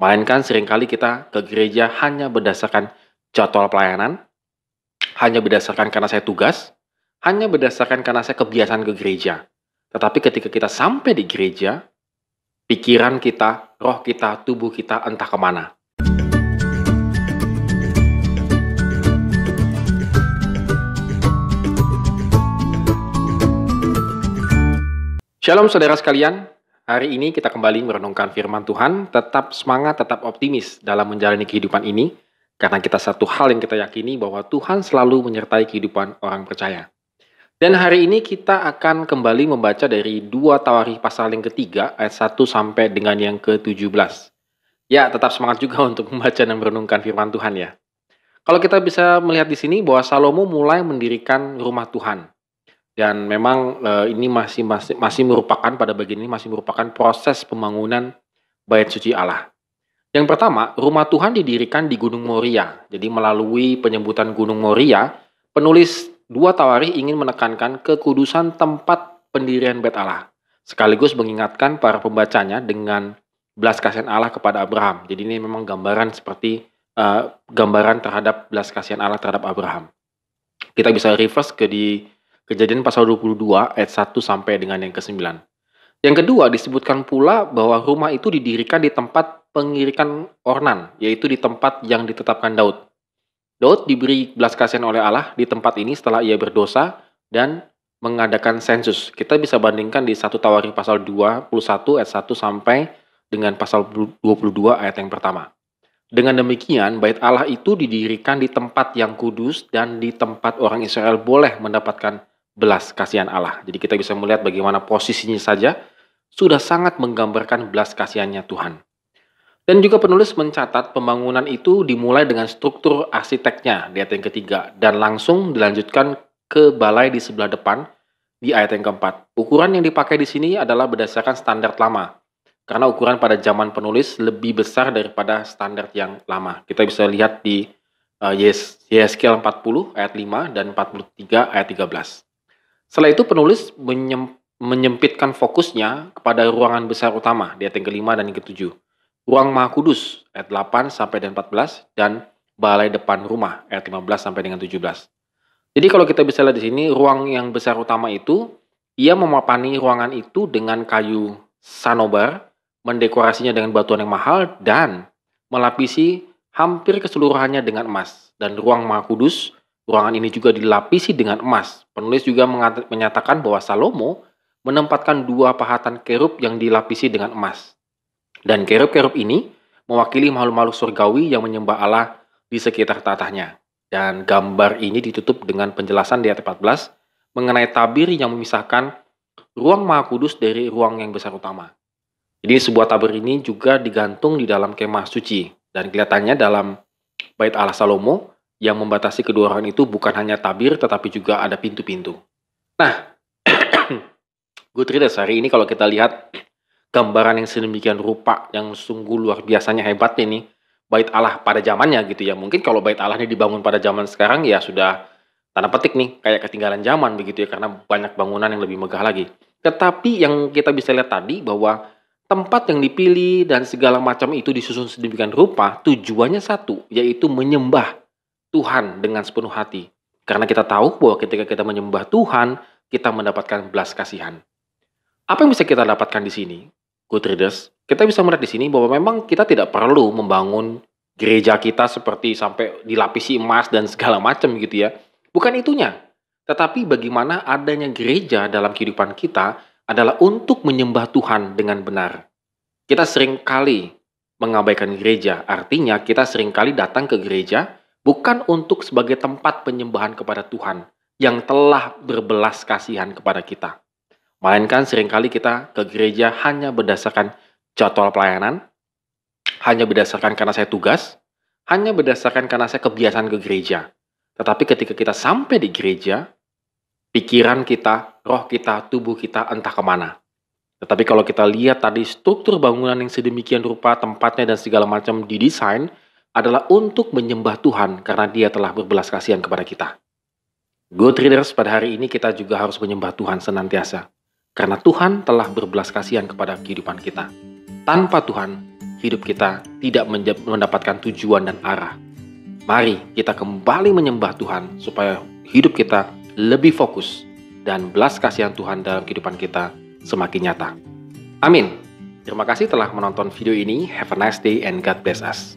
Melainkan seringkali kita ke gereja hanya berdasarkan jadwal pelayanan, hanya berdasarkan karena saya tugas, hanya berdasarkan karena saya kebiasaan ke gereja. Tetapi ketika kita sampai di gereja, pikiran kita, roh kita, tubuh kita entah kemana. Shalom saudara sekalian, hari ini kita kembali merenungkan firman Tuhan, tetap semangat, tetap optimis dalam menjalani kehidupan ini, karena kita satu hal yang kita yakini bahwa Tuhan selalu menyertai kehidupan orang percaya. Dan hari ini kita akan kembali membaca dari 2 Tawarikh pasal yang ketiga, ayat 1 sampai dengan yang ke-17. Ya, tetap semangat juga untuk membaca dan merenungkan firman Tuhan ya. Kalau kita bisa melihat di sini bahwa Salomo mulai mendirikan rumah Tuhan. Dan memang ini masih merupakan pada bagian ini masih merupakan proses pembangunan bait suci Allah. Yang pertama, rumah Tuhan didirikan di Gunung Moria. Jadi melalui penyebutan Gunung Moria, penulis 2 Tawarikh ingin menekankan kekudusan tempat pendirian bait Allah, sekaligus mengingatkan para pembacanya dengan belas kasihan Allah kepada Abraham. Jadi ini memang gambaran seperti gambaran terhadap belas kasihan Allah terhadap Abraham. Kita bisa reverse di Kejadian pasal 22 ayat 1 sampai dengan yang ke-9. Yang kedua, disebutkan pula bahwa rumah itu didirikan di tempat pengirikan Ornan, yaitu di tempat yang ditetapkan Daud. Daud diberi belas kasihan oleh Allah di tempat ini setelah ia berdosa dan mengadakan sensus. Kita bisa bandingkan di 1 Tawarikh pasal 21 ayat 1 sampai dengan pasal 22 ayat yang pertama. Dengan demikian, bait Allah itu didirikan di tempat yang kudus dan di tempat orang Israel boleh mendapatkan belas kasihan Allah. Jadi kita bisa melihat bagaimana posisinya saja sudah sangat menggambarkan belas kasihannya Tuhan. Dan juga penulis mencatat pembangunan itu dimulai dengan struktur arsiteknya di ayat yang ketiga dan langsung dilanjutkan ke balai di sebelah depan di ayat yang keempat. Ukuran yang dipakai di sini adalah berdasarkan standar lama. Karena ukuran pada zaman penulis lebih besar daripada standar yang lama. Kita bisa lihat di Yeskel 40 ayat 5 dan 43 ayat 13. Setelah itu penulis menyempitkan fokusnya kepada ruangan besar utama di ayat yang kelima dan yang ketujuh. Ruang Maha Kudus ayat 8 sampai dengan 14 dan balai depan rumah ayat 15 sampai dengan 17. Jadi kalau kita bisa lihat di sini ruang yang besar utama itu ia memapani ruangan itu dengan kayu sanobar, mendekorasinya dengan batuan yang mahal dan melapisi hampir keseluruhannya dengan emas. Dan ruang Maha Kudus, ruangan ini juga dilapisi dengan emas. Penulis juga menyatakan bahwa Salomo menempatkan 2 pahatan kerub yang dilapisi dengan emas. Dan kerub-kerub ini mewakili makhluk-makhluk surgawi yang menyembah Allah di sekitar tatahnya. Dan gambar ini ditutup dengan penjelasan di ayat 14 mengenai tabir yang memisahkan ruang Maha Kudus dari ruang yang besar utama. Jadi sebuah tabir ini juga digantung di dalam kemah suci. Dan kelihatannya dalam bait Allah Salomo, yang membatasi kedua ruangan itu bukan hanya tabir, tetapi juga ada pintu-pintu. Nah, good readers, hari ini kalau kita lihat gambaran yang sedemikian rupa, yang sungguh luar biasanya hebatnya nih, bait Allah pada zamannya gitu ya. Mungkin kalau bait Allah ini dibangun pada zaman sekarang ya sudah tanda petik nih, kayak ketinggalan zaman begitu ya, karena banyak bangunan yang lebih megah lagi. Tetapi yang kita bisa lihat tadi bahwa tempat yang dipilih dan segala macam itu disusun sedemikian rupa, tujuannya satu, yaitu menyembah Tuhan dengan sepenuh hati. Karena kita tahu bahwa ketika kita menyembah Tuhan, kita mendapatkan belas kasihan. Apa yang bisa kita dapatkan di sini? Good readers, kita bisa melihat di sini bahwa memang kita tidak perlu membangun gereja kita seperti sampai dilapisi emas dan segala macam gitu ya. Bukan itunya. Tetapi bagaimana adanya gereja dalam kehidupan kita adalah untuk menyembah Tuhan dengan benar. Kita seringkali mengabaikan gereja, artinya kita seringkali datang ke gereja bukan untuk sebagai tempat penyembahan kepada Tuhan yang telah berbelas kasihan kepada kita. Melainkan seringkali kita ke gereja hanya berdasarkan jadwal pelayanan, hanya berdasarkan karena saya tugas, hanya berdasarkan karena saya kebiasaan ke gereja. Tetapi ketika kita sampai di gereja, pikiran kita, roh kita, tubuh kita entah kemana. Tetapi kalau kita lihat tadi struktur bangunan yang sedemikian rupa, tempatnya dan segala macam didesain, adalah untuk menyembah Tuhan karena Dia telah berbelas kasihan kepada kita. Good readers, pada hari ini kita juga harus menyembah Tuhan senantiasa. Karena Tuhan telah berbelas kasihan kepada kehidupan kita. Tanpa Tuhan, hidup kita tidak mendapatkan tujuan dan arah. Mari kita kembali menyembah Tuhan supaya hidup kita lebih fokus dan belas kasihan Tuhan dalam kehidupan kita semakin nyata. Amin. Terima kasih telah menonton video ini. Have a nice day and God bless us.